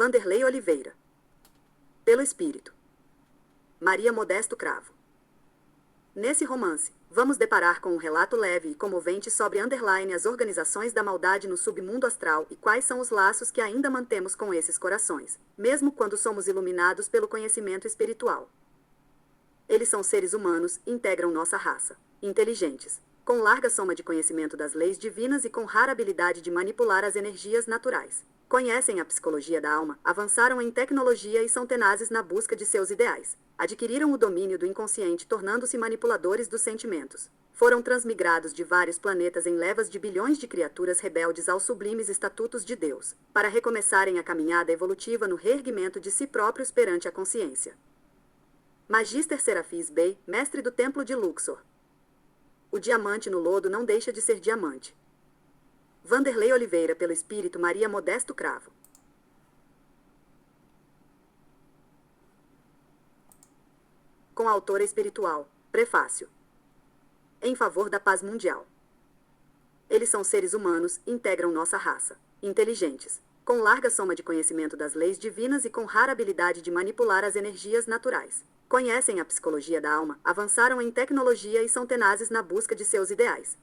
Vanderlei Oliveira. Pelo Espírito. Maria Modesto Cravo. Nesse romance, vamos deparar com um relato leve e comovente sobre as organizações da maldade no submundo astral e quais são os laços que ainda mantemos com esses corações, mesmo quando somos iluminados pelo conhecimento espiritual. Eles são seres humanos, integram nossa raça, inteligentes, com larga soma de conhecimento das leis divinas e com rara habilidade de manipular as energias naturais. Conhecem a psicologia da alma, avançaram em tecnologia e são tenazes na busca de seus ideais. Adquiriram o domínio do inconsciente, tornando-se manipuladores dos sentimentos. Foram transmigrados de vários planetas em levas de bilhões de criaturas rebeldes aos sublimes estatutos de Deus, para recomeçarem a caminhada evolutiva no reerguimento de si próprios perante a consciência. Magister Serafis Bey, mestre do Templo de Luxor. O diamante no lodo não deixa de ser diamante. Vanderlei Oliveira, pelo Espírito. Maria Modesto Cravo. Com a autora espiritual. Prefácio. Em favor da paz mundial. Eles são seres humanos, integram nossa raça, inteligentes, com larga soma de conhecimento das leis divinas e com rara habilidade de manipular as energias naturais. Conhecem a psicologia da alma, avançaram em tecnologia e são tenazes na busca de seus ideais.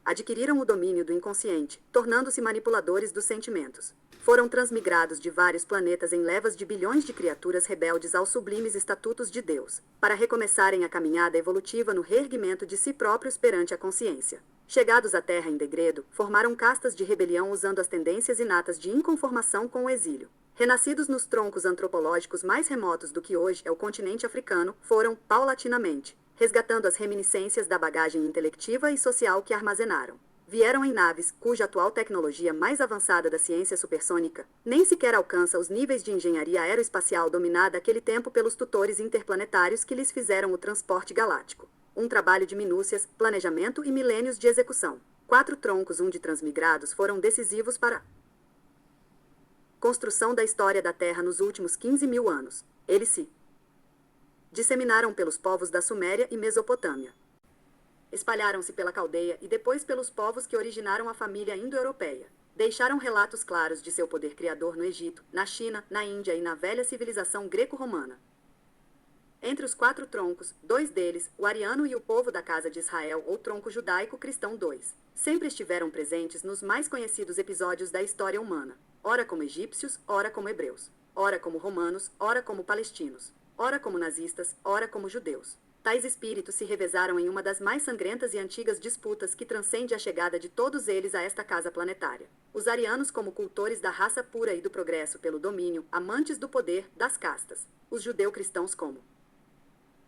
Adquiriram o domínio do inconsciente, tornando-se manipuladores dos sentimentos. Foram transmigrados de vários planetas em levas de bilhões de criaturas rebeldes aos sublimes estatutos de Deus, para recomeçarem a caminhada evolutiva no reerguimento de si próprios perante a consciência. Chegados à Terra em degredo, formaram castas de rebelião usando as tendências inatas de inconformação com o exílio. Renascidos nos troncos antropológicos mais remotos do que hoje é o continente africano, foram, paulatinamente, resgatando as reminiscências da bagagem intelectiva e social que armazenaram. Vieram em naves, cuja atual tecnologia mais avançada da ciência supersônica nem sequer alcança os níveis de engenharia aeroespacial dominada àquele tempo pelos tutores interplanetários que lhes fizeram o transporte galáctico. Um trabalho de minúcias, planejamento e milênios de execução. 4 troncos de transmigrados foram decisivos para a construção da história da Terra nos últimos 15.000 anos. Eles se disseminaram pelos povos da Suméria e Mesopotâmia. Espalharam-se pela Caldeia e depois pelos povos que originaram a família indo-europeia. Deixaram relatos claros de seu poder criador no Egito, na China, na Índia e na velha civilização greco-romana. Entre os 4 troncos, 2 deles, o ariano e o povo da casa de Israel ou tronco judaico-cristão 2, sempre estiveram presentes nos mais conhecidos episódios da história humana, ora como egípcios, ora como hebreus, ora como romanos, ora como palestinos, ora como nazistas, ora como judeus. Tais espíritos se revezaram em uma das mais sangrentas e antigas disputas que transcende a chegada de todos eles a esta casa planetária. Os arianos como cultores da raça pura e do progresso pelo domínio, amantes do poder, das castas. Os judeu-cristãos como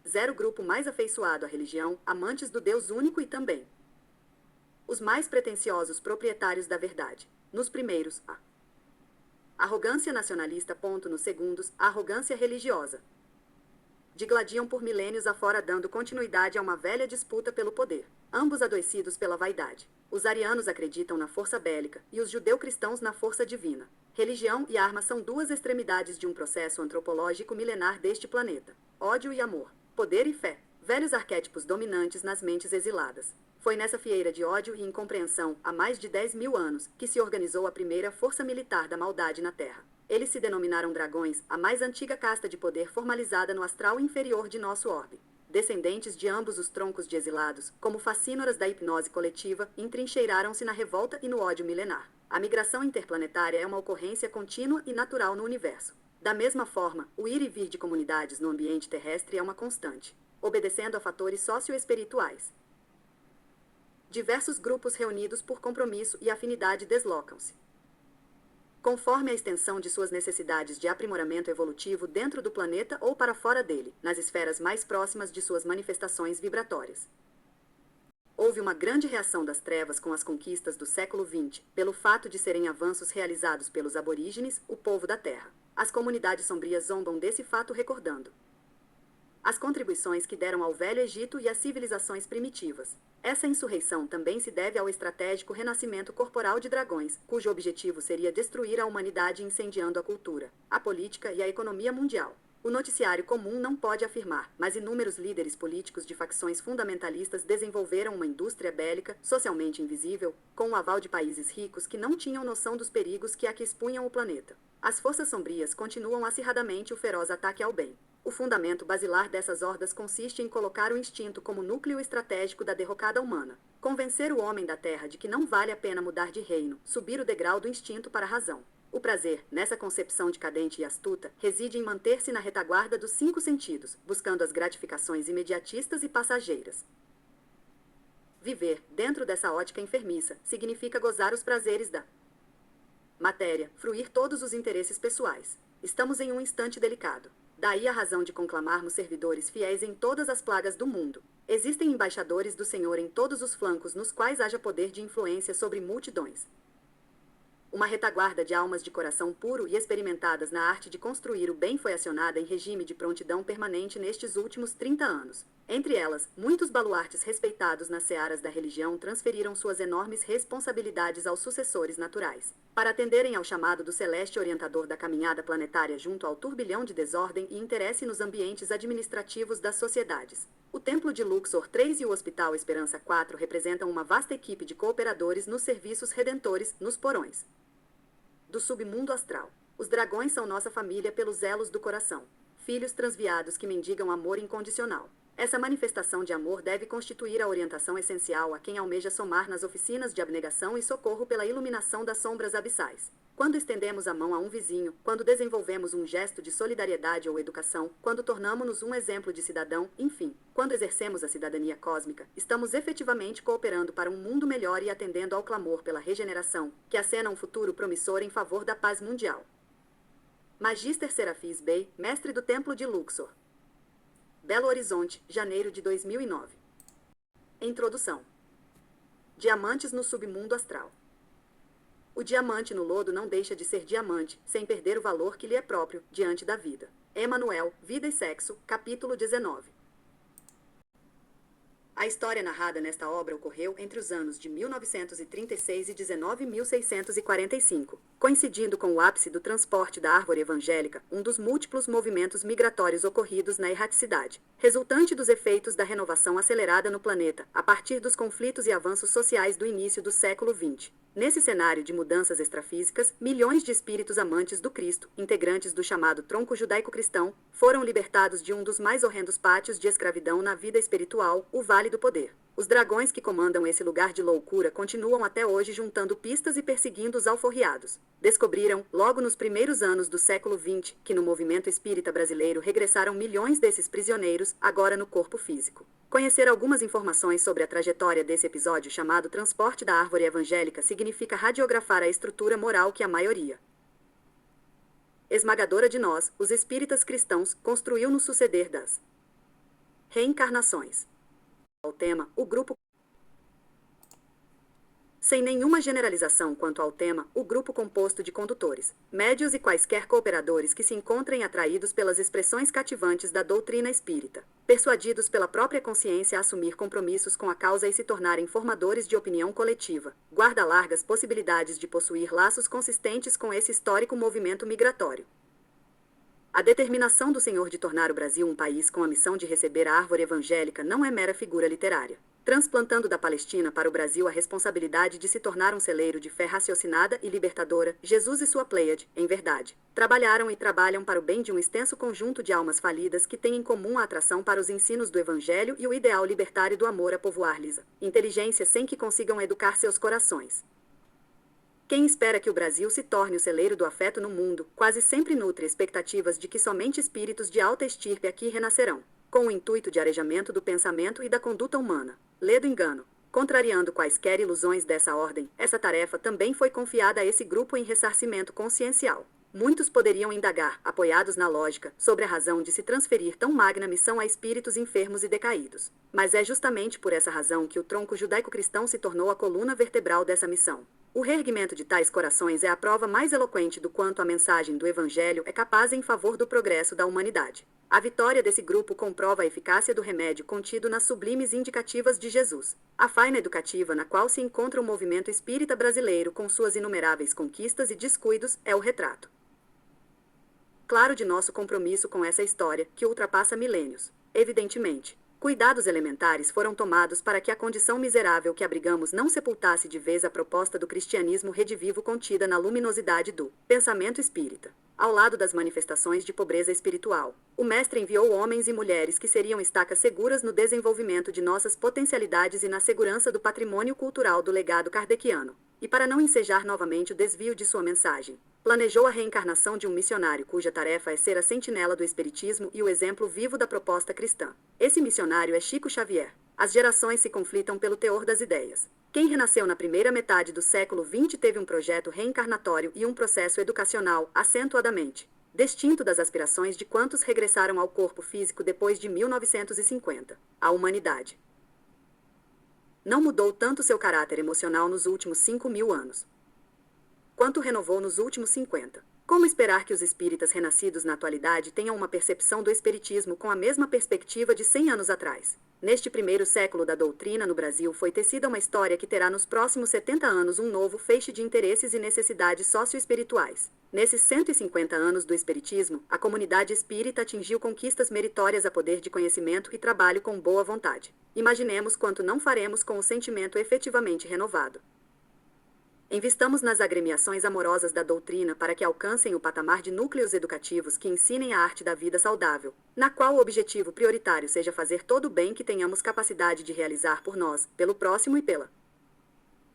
zero grupo mais afeiçoado à religião, amantes do Deus único e também os mais pretensiosos proprietários da verdade. Nos primeiros, a arrogância nacionalista. Nos segundos, a arrogância religiosa. Digladiam por milênios afora dando continuidade a uma velha disputa pelo poder, ambos adoecidos pela vaidade. Os arianos acreditam na força bélica e os judeu-cristãos na força divina. Religião e arma são 2 extremidades de um processo antropológico milenar deste planeta. Ódio e amor, poder e fé, velhos arquétipos dominantes nas mentes exiladas. Foi nessa fieira de ódio e incompreensão, há mais de 10.000 anos, que se organizou a primeira força militar da maldade na Terra. Eles se denominaram dragões, a mais antiga casta de poder formalizada no astral inferior de nosso orbe. Descendentes de ambos os troncos de exilados, como facínoras da hipnose coletiva, entrincheiraram-se na revolta e no ódio milenar. A migração interplanetária é uma ocorrência contínua e natural no universo. Da mesma forma, o ir e vir de comunidades no ambiente terrestre é uma constante, obedecendo a fatores socioespirituais. Diversos grupos reunidos por compromisso e afinidade deslocam-se conforme a extensão de suas necessidades de aprimoramento evolutivo dentro do planeta ou para fora dele, nas esferas mais próximas de suas manifestações vibratórias. Houve uma grande reação das trevas com as conquistas do século XX, pelo fato de serem avanços realizados pelos aborígenes, o povo da Terra. As comunidades sombrias zombam desse fato recordando as contribuições que deram ao Velho Egito e às civilizações primitivas. Essa insurreição também se deve ao estratégico renascimento corporal de dragões, cujo objetivo seria destruir a humanidade incendiando a cultura, a política e a economia mundial. O noticiário comum não pode afirmar, mas inúmeros líderes políticos de facções fundamentalistas desenvolveram uma indústria bélica, socialmente invisível, com o aval de países ricos que não tinham noção dos perigos que aqui expunham o planeta. As forças sombrias continuam acirradamente o feroz ataque ao bem. O fundamento basilar dessas hordas consiste em colocar o instinto como núcleo estratégico da derrocada humana. Convencer o homem da Terra de que não vale a pena mudar de reino, subir o degrau do instinto para a razão. O prazer, nessa concepção decadente e astuta, reside em manter-se na retaguarda dos 5 sentidos, buscando as gratificações imediatistas e passageiras. Viver, dentro dessa ótica enfermiça, significa gozar os prazeres da matéria, fruir todos os interesses pessoais. Estamos em um instante delicado. Daí a razão de conclamarmos servidores fiéis em todas as plagas do mundo. Existem embaixadores do Senhor em todos os flancos nos quais haja poder de influência sobre multidões. Uma retaguarda de almas de coração puro e experimentadas na arte de construir o bem foi acionada em regime de prontidão permanente nestes últimos 30 anos. Entre elas, muitos baluartes respeitados nas searas da religião transferiram suas enormes responsabilidades aos sucessores naturais, para atenderem ao chamado do celeste orientador da caminhada planetária junto ao turbilhão de desordem e interesse nos ambientes administrativos das sociedades. O Templo de Luxor 3 e o Hospital Esperança 4 representam uma vasta equipe de cooperadores nos serviços redentores, nos porões do submundo astral. Os dragões são nossa família pelos elos do coração. Filhos transviados que mendigam amor incondicional. Essa manifestação de amor deve constituir a orientação essencial a quem almeja somar nas oficinas de abnegação e socorro pela iluminação das sombras abissais. Quando estendemos a mão a um vizinho, quando desenvolvemos um gesto de solidariedade ou educação, quando tornamo-nos um exemplo de cidadão, enfim, quando exercemos a cidadania cósmica, estamos efetivamente cooperando para um mundo melhor e atendendo ao clamor pela regeneração, que acena um futuro promissor em favor da paz mundial. Magister Serafis Bey, mestre do Templo de Luxor. Belo Horizonte, janeiro de 2009. Introdução. Diamantes no submundo astral. O diamante no lodo não deixa de ser diamante, sem perder o valor que lhe é próprio, diante da vida. Emanuel, Vida e Sexo, capítulo 19. A história narrada nesta obra ocorreu entre os anos de 1936 e 19.645, coincidindo com o ápice do transporte da árvore evangélica, um dos múltiplos movimentos migratórios ocorridos na erraticidade, resultante dos efeitos da renovação acelerada no planeta, a partir dos conflitos e avanços sociais do início do século XX. Nesse cenário de mudanças extrafísicas, milhões de espíritos amantes do Cristo, integrantes do chamado tronco judaico-cristão, foram libertados de um dos mais horrendos pátios de escravidão na vida espiritual, o Vale do Poder. Os dragões que comandam esse lugar de loucura continuam até hoje juntando pistas e perseguindo os alforriados. Descobriram, logo nos primeiros anos do século XX, que no movimento espírita brasileiro regressaram milhões desses prisioneiros, agora no corpo físico. Conhecer algumas informações sobre a trajetória desse episódio chamado Transporte da Árvore Evangélica significa radiografar a estrutura moral que a maioria esmagadora de nós, os espíritas cristãos, construiu no suceder das reencarnações. Ao tema, o grupo. Sem nenhuma generalização quanto ao tema, o grupo composto de condutores, médios e quaisquer cooperadores que se encontrem atraídos pelas expressões cativantes da doutrina espírita, persuadidos pela própria consciência a assumir compromissos com a causa e se tornarem formadores de opinião coletiva, guarda largas possibilidades de possuir laços consistentes com esse histórico movimento migratório. A determinação do Senhor de tornar o Brasil um país com a missão de receber a árvore evangélica não é mera figura literária, transplantando da Palestina para o Brasil a responsabilidade de se tornar um celeiro de fé raciocinada e libertadora. Jesus e sua Pleiade, em verdade, trabalharam e trabalham para o bem de um extenso conjunto de almas falidas que têm em comum a atração para os ensinos do Evangelho e o ideal libertário do amor a povoar-lhes a inteligência sem que consigam educar seus corações. Quem espera que o Brasil se torne o celeiro do afeto no mundo, quase sempre nutre expectativas de que somente espíritos de alta estirpe aqui renascerão, com o intuito de arejamento do pensamento e da conduta humana. Lê do engano. Contrariando quaisquer ilusões dessa ordem, essa tarefa também foi confiada a esse grupo em ressarcimento consciencial. Muitos poderiam indagar, apoiados na lógica, sobre a razão de se transferir tão magna missão a espíritos enfermos e decaídos. Mas é justamente por essa razão que o tronco judaico-cristão se tornou a coluna vertebral dessa missão. O reerguimento de tais corações é a prova mais eloquente do quanto a mensagem do Evangelho é capaz em favor do progresso da humanidade. A vitória desse grupo comprova a eficácia do remédio contido nas sublimes indicativas de Jesus. A faina educativa na qual se encontra o movimento espírita brasileiro com suas inumeráveis conquistas e descuidos é o retrato claro de nosso compromisso com essa história, que ultrapassa milênios. Evidentemente, cuidados elementares foram tomados para que a condição miserável que abrigamos não sepultasse de vez a proposta do cristianismo redivivo contida na luminosidade do pensamento espírita. Ao lado das manifestações de pobreza espiritual, o Mestre enviou homens e mulheres que seriam estacas seguras no desenvolvimento de nossas potencialidades e na segurança do patrimônio cultural do legado kardeciano. E para não ensejar novamente o desvio de sua mensagem, planejou a reencarnação de um missionário cuja tarefa é ser a sentinela do espiritismo e o exemplo vivo da proposta cristã. Esse missionário é Chico Xavier. As gerações se conflitam pelo teor das ideias. Quem renasceu na primeira metade do século XX teve um projeto reencarnatório e um processo educacional, acentuadamente distinto das aspirações de quantos regressaram ao corpo físico depois de 1950. A humanidade não mudou tanto seu caráter emocional nos últimos 5.000 anos quanto renovou nos últimos 50. Como esperar que os espíritas renascidos na atualidade tenham uma percepção do espiritismo com a mesma perspectiva de 100 anos atrás? Neste primeiro século da doutrina no Brasil foi tecida uma história que terá nos próximos 70 anos um novo feixe de interesses e necessidades socioespirituais. Nesses 150 anos do espiritismo, a comunidade espírita atingiu conquistas meritórias a poder de conhecimento e trabalho com boa vontade. Imaginemos quanto não faremos com o sentimento efetivamente renovado. Investamos nas agremiações amorosas da doutrina para que alcancem o patamar de núcleos educativos que ensinem a arte da vida saudável, na qual o objetivo prioritário seja fazer todo o bem que tenhamos capacidade de realizar por nós, pelo próximo e pela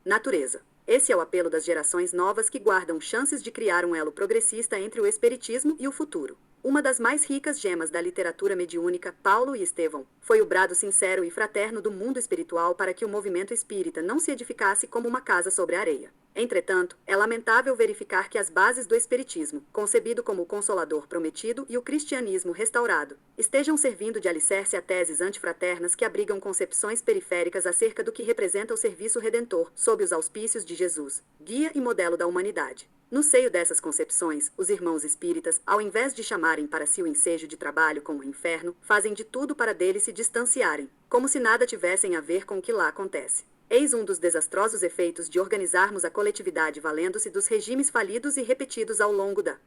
natureza. Esse é o apelo das gerações novas que guardam chances de criar um elo progressista entre o espiritismo e o futuro. Uma das mais ricas gemas da literatura mediúnica, Paulo e Estevão, foi o brado sincero e fraterno do mundo espiritual para que o movimento espírita não se edificasse como uma casa sobre a areia. Entretanto, é lamentável verificar que as bases do espiritismo, concebido como o Consolador prometido e o cristianismo restaurado, estejam servindo de alicerce a teses antifraternas que abrigam concepções periféricas acerca do que representa o serviço redentor, sob os auspícios de Jesus, guia e modelo da humanidade. No seio dessas concepções, os irmãos espíritas, ao invés de chamarem para si o ensejo de trabalho com o inferno, fazem de tudo para dele se distanciarem, como se nada tivessem a ver com o que lá acontece. Eis um dos desastrosos efeitos de organizarmos a coletividade valendo-se dos regimes falidos e repetidos ao longo da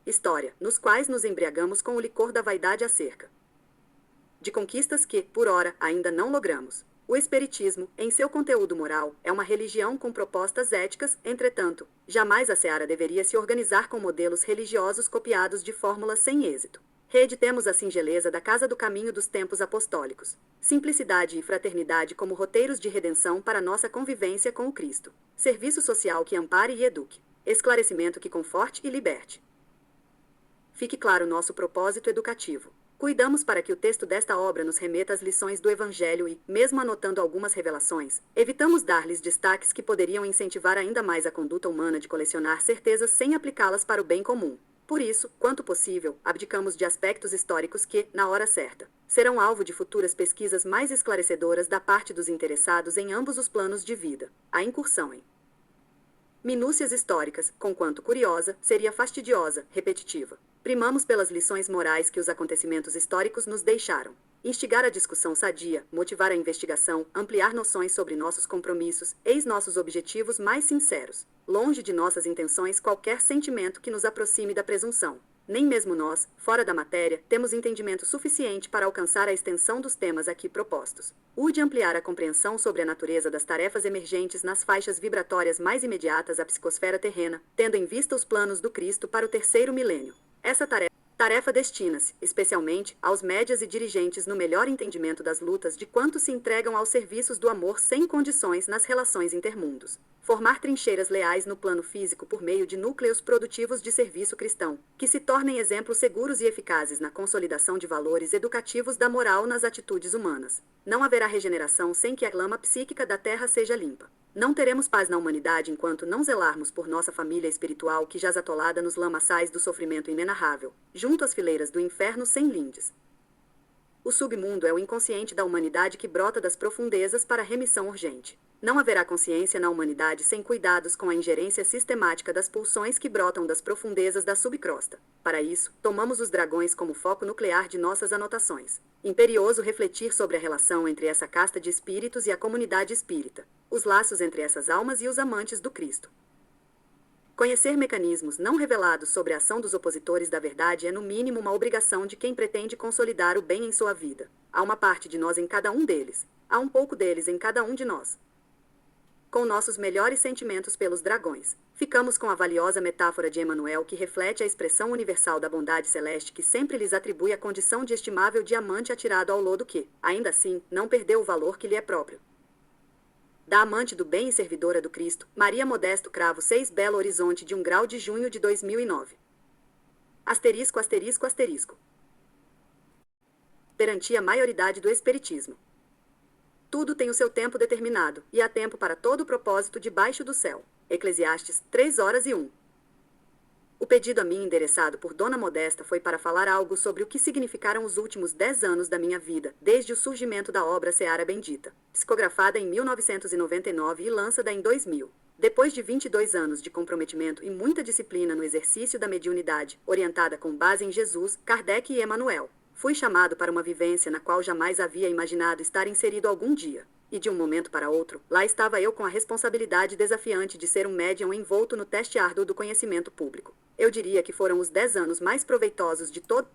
história, nos quais nos embriagamos com o licor da vaidade acerca de conquistas que, por ora, ainda não logramos. O espiritismo, em seu conteúdo moral, é uma religião com propostas éticas, entretanto, jamais a seara deveria se organizar com modelos religiosos copiados de fórmulas sem êxito. Reeditemos a singeleza da Casa do Caminho dos tempos apostólicos. Simplicidade e fraternidade como roteiros de redenção para nossa convivência com o Cristo. Serviço social que ampare e eduque. Esclarecimento que conforte e liberte. Fique claro nosso propósito educativo. Cuidamos para que o texto desta obra nos remeta às lições do Evangelho e, mesmo anotando algumas revelações, evitamos dar-lhes destaques que poderiam incentivar ainda mais a conduta humana de colecionar certezas sem aplicá-las para o bem comum. Por isso, quanto possível, abdicamos de aspectos históricos que, na hora certa, serão alvo de futuras pesquisas mais esclarecedoras da parte dos interessados em ambos os planos de vida. A incursão em minúcias históricas, conquanto curiosa, seria fastidiosa, repetitiva. Primamos pelas lições morais que os acontecimentos históricos nos deixaram. Instigar a discussão sadia, motivar a investigação, ampliar noções sobre nossos compromissos, eis nossos objetivos mais sinceros. Longe de nossas intenções qualquer sentimento que nos aproxime da presunção. Nem mesmo nós, fora da matéria, temos entendimento suficiente para alcançar a extensão dos temas aqui propostos. O de ampliar a compreensão sobre a natureza das tarefas emergentes nas faixas vibratórias mais imediatas à psicosfera terrena, tendo em vista os planos do Cristo para o terceiro milênio. Essa tarefa destina-se, especialmente, aos médias e dirigentes no melhor entendimento das lutas de quantos se entregam aos serviços do amor sem condições nas relações intermundos. Formar trincheiras leais no plano físico por meio de núcleos produtivos de serviço cristão, que se tornem exemplos seguros e eficazes na consolidação de valores educativos da moral nas atitudes humanas. Não haverá regeneração sem que a lama psíquica da terra seja limpa. Não teremos paz na humanidade enquanto não zelarmos por nossa família espiritual que jaz atolada nos lamaçais do sofrimento inenarrável, junto às fileiras do inferno sem lindes. O submundo é o inconsciente da humanidade que brota das profundezas para remissão urgente. Não haverá consciência na humanidade sem cuidados com a ingerência sistemática das pulsões que brotam das profundezas da subcrosta. Para isso, tomamos os dragões como foco nuclear de nossas anotações. Imperioso refletir sobre a relação entre essa casta de espíritos e a comunidade espírita, os laços entre essas almas e os amantes do Cristo. Conhecer mecanismos não revelados sobre a ação dos opositores da verdade é no mínimo uma obrigação de quem pretende consolidar o bem em sua vida. Há uma parte de nós em cada um deles. Há um pouco deles em cada um de nós. Com nossos melhores sentimentos pelos dragões, ficamos com a valiosa metáfora de Emmanuel que reflete a expressão universal da bondade celeste que sempre lhes atribui a condição de estimável diamante atirado ao lodo que, ainda assim, não perdeu o valor que lhe é próprio. Da amante do bem e servidora do Cristo, Maria Modesto Cravo 6 Belo Horizonte de 1 grau de junho de 2009. Asterisco, asterisco, asterisco. Perante a maioridade do espiritismo. Tudo tem o seu tempo determinado, e há tempo para todo o propósito debaixo do céu. Eclesiastes 3h01. O pedido a mim endereçado por Dona Modesta foi para falar algo sobre o que significaram os últimos 10 anos da minha vida, desde o surgimento da obra Seara Bendita, psicografada em 1999 e lançada em 2000. Depois de 22 anos de comprometimento e muita disciplina no exercício da mediunidade, orientada com base em Jesus, Kardec e Emmanuel, fui chamado para uma vivência na qual jamais havia imaginado estar inserido algum dia. E de um momento para outro, lá estava eu com a responsabilidade desafiante de ser um médium envolto no teste árduo do conhecimento público. Eu diria que foram os 10 anos mais proveitosos de toda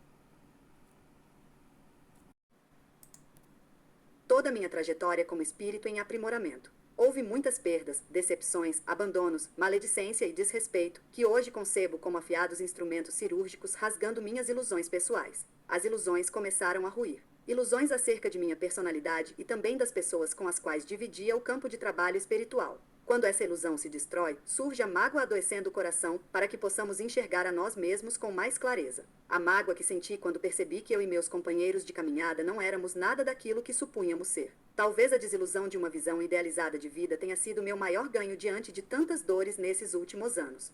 a minha trajetória como espírito em aprimoramento. Houve muitas perdas, decepções, abandonos, maledicência e desrespeito, que hoje concebo como afiados instrumentos cirúrgicos rasgando minhas ilusões pessoais. As ilusões começaram a ruir. Ilusões acerca de minha personalidade e também das pessoas com as quais dividia o campo de trabalho espiritual. Quando essa ilusão se destrói, surge a mágoa adoecendo o coração, para que possamos enxergar a nós mesmos com mais clareza. A mágoa que senti quando percebi que eu e meus companheiros de caminhada não éramos nada daquilo que supunhamos ser. Talvez a desilusão de uma visão idealizada de vida tenha sido meu maior ganho diante de tantas dores nesses últimos anos.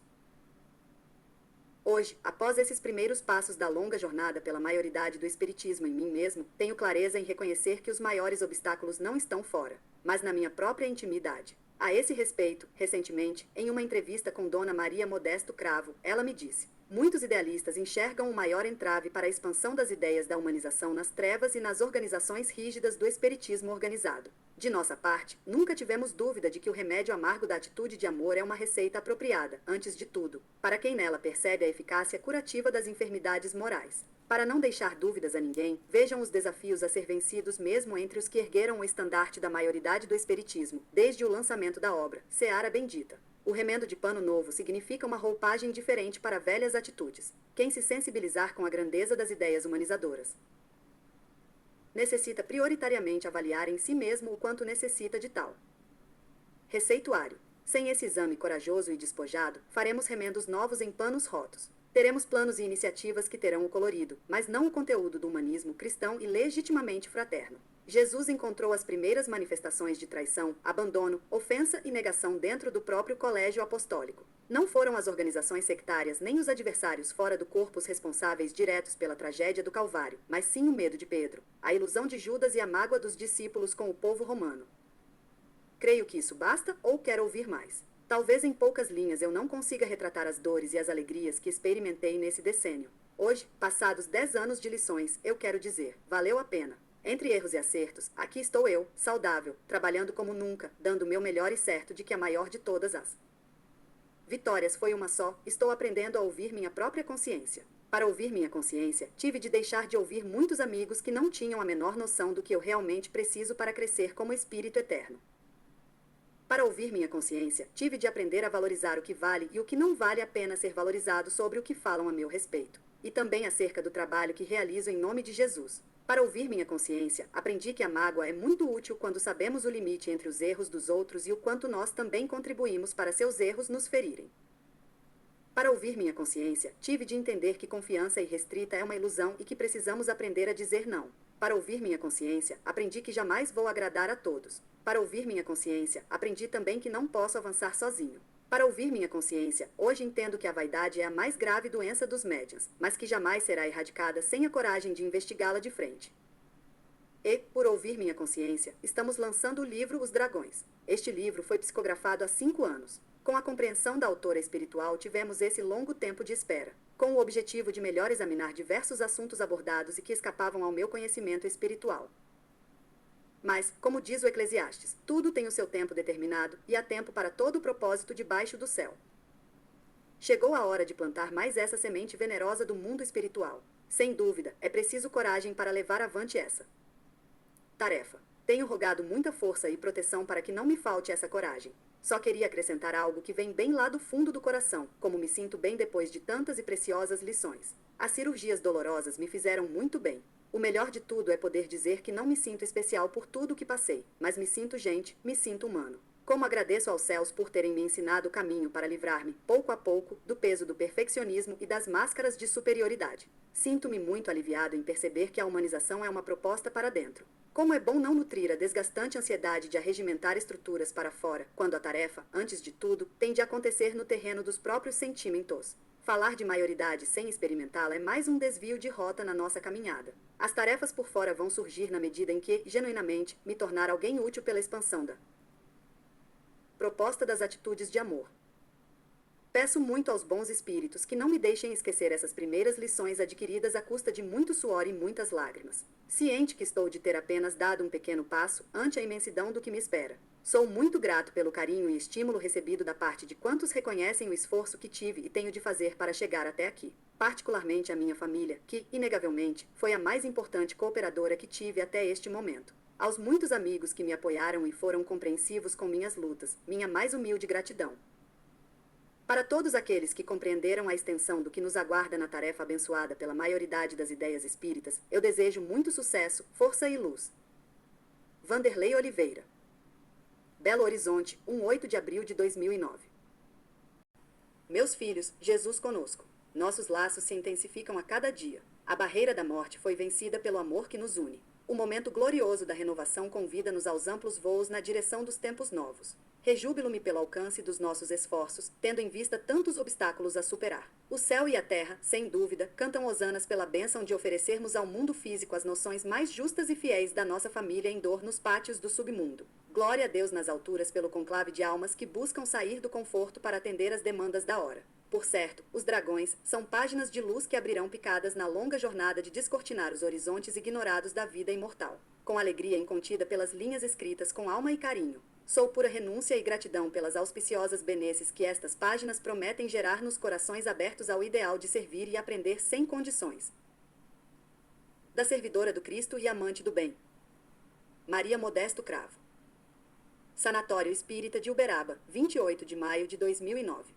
Hoje, após esses primeiros passos da longa jornada pela maioridade do espiritismo em mim mesmo, tenho clareza em reconhecer que os maiores obstáculos não estão fora, mas na minha própria intimidade. A esse respeito, recentemente, em uma entrevista com Dona Maria Modesto Cravo, ela me disse: muitos idealistas enxergam o maior entrave para a expansão das ideias da humanização nas trevas e nas organizações rígidas do espiritismo organizado. De nossa parte, nunca tivemos dúvida de que o remédio amargo da atitude de amor é uma receita apropriada, antes de tudo, para quem nela percebe a eficácia curativa das enfermidades morais. Para não deixar dúvidas a ninguém, vejam os desafios a ser vencidos mesmo entre os que ergueram o estandarte da maioridade do espiritismo, desde o lançamento da obra, Seara Bendita. O remendo de pano novo significa uma roupagem diferente para velhas atitudes. Quem se sensibilizar com a grandeza das ideias humanizadoras necessita prioritariamente avaliar em si mesmo o quanto necessita de tal receituário. Sem esse exame corajoso e despojado, faremos remendos novos em panos rotos. Teremos planos e iniciativas que terão o colorido, mas não o conteúdo do humanismo cristão e legitimamente fraterno. Jesus encontrou as primeiras manifestações de traição, abandono, ofensa e negação dentro do próprio colégio apostólico. Não foram as organizações sectárias nem os adversários fora do corpo os responsáveis diretos pela tragédia do Calvário, mas sim o medo de Pedro, a ilusão de Judas e a mágoa dos discípulos com o povo romano. Creio que isso basta ou quero ouvir mais? Talvez em poucas linhas eu não consiga retratar as dores e as alegrias que experimentei nesse decênio. Hoje, passados 10 anos de lições, eu quero dizer, valeu a pena. Entre erros e acertos, aqui estou eu, saudável, trabalhando como nunca, dando o meu melhor e certo de que a maior de todas as vitórias foi uma só, estou aprendendo a ouvir minha própria consciência. Para ouvir minha consciência, tive de deixar de ouvir muitos amigos que não tinham a menor noção do que eu realmente preciso para crescer como espírito eterno. Para ouvir minha consciência, tive de aprender a valorizar o que vale e o que não vale a pena ser valorizado sobre o que falam a meu respeito. E também acerca do trabalho que realizo em nome de Jesus. Para ouvir minha consciência, aprendi que a mágoa é muito útil quando sabemos o limite entre os erros dos outros e o quanto nós também contribuímos para seus erros nos ferirem. Para ouvir minha consciência, tive de entender que confiança irrestrita é uma ilusão e que precisamos aprender a dizer não. Para ouvir minha consciência, aprendi que jamais vou agradar a todos. Para ouvir minha consciência, aprendi também que não posso avançar sozinho. Para ouvir minha consciência, hoje entendo que a vaidade é a mais grave doença dos médiuns, mas que jamais será erradicada sem a coragem de investigá-la de frente. E, por ouvir minha consciência, estamos lançando o livro Os Dragões. Este livro foi psicografado há 5 anos. Com a compreensão da autora espiritual, tivemos esse longo tempo de espera, com o objetivo de melhor examinar diversos assuntos abordados e que escapavam ao meu conhecimento espiritual. Mas, como diz o Eclesiastes, tudo tem o seu tempo determinado e há tempo para todo o propósito debaixo do céu. Chegou a hora de plantar mais essa semente venerosa do mundo espiritual. Sem dúvida, é preciso coragem para levar avante essa tarefa. Tenho rogado muita força e proteção para que não me falte essa coragem. Só queria acrescentar algo que vem bem lá do fundo do coração, como me sinto bem depois de tantas e preciosas lições. As cirurgias dolorosas me fizeram muito bem. O melhor de tudo é poder dizer que não me sinto especial por tudo o que passei, mas me sinto gente, me sinto humano. Como agradeço aos céus por terem me ensinado o caminho para livrar-me, pouco a pouco, do peso do perfeccionismo e das máscaras de superioridade. Sinto-me muito aliviado em perceber que a humanização é uma proposta para dentro. Como é bom não nutrir a desgastante ansiedade de arregimentar estruturas para fora, quando a tarefa, antes de tudo, tem de acontecer no terreno dos próprios sentimentos. Falar de maioridade sem experimentá-la é mais um desvio de rota na nossa caminhada. As tarefas por fora vão surgir na medida em que, genuinamente, me tornar alguém útil pela expansão da proposta das atitudes de amor. Peço muito aos bons espíritos que não me deixem esquecer essas primeiras lições adquiridas à custa de muito suor e muitas lágrimas. Ciente que estou de ter apenas dado um pequeno passo ante a imensidão do que me espera. Sou muito grato pelo carinho e estímulo recebido da parte de quantos reconhecem o esforço que tive e tenho de fazer para chegar até aqui. Particularmente a minha família, que, inegavelmente, foi a mais importante cooperadora que tive até este momento. Aos muitos amigos que me apoiaram e foram compreensivos com minhas lutas, minha mais humilde gratidão. Para todos aqueles que compreenderam a extensão do que nos aguarda na tarefa abençoada pela maioridade das ideias espíritas, eu desejo muito sucesso, força e luz. Vanderlei Oliveira. Belo Horizonte, 8 de abril de 2009. Meus filhos, Jesus conosco. Nossos laços se intensificam a cada dia. A barreira da morte foi vencida pelo amor que nos une. O momento glorioso da renovação convida-nos aos amplos voos na direção dos tempos novos. Rejúbilo-me pelo alcance dos nossos esforços, tendo em vista tantos obstáculos a superar. O céu e a terra, sem dúvida, cantam hosanas pela bênção de oferecermos ao mundo físico as noções mais justas e fiéis da nossa família em dor nos pátios do submundo. Glória a Deus nas alturas pelo conclave de almas que buscam sair do conforto para atender às demandas da hora. Por certo, os dragões são páginas de luz que abrirão picadas na longa jornada de descortinar os horizontes ignorados da vida imortal. Com alegria incontida pelas linhas escritas com alma e carinho. Sou pura renúncia e gratidão pelas auspiciosas benesses que estas páginas prometem gerar nos corações abertos ao ideal de servir e aprender sem condições. Da servidora do Cristo e amante do bem. Maria Modesto Cravo. Sanatório Espírita de Uberaba, 28 de maio de 2009.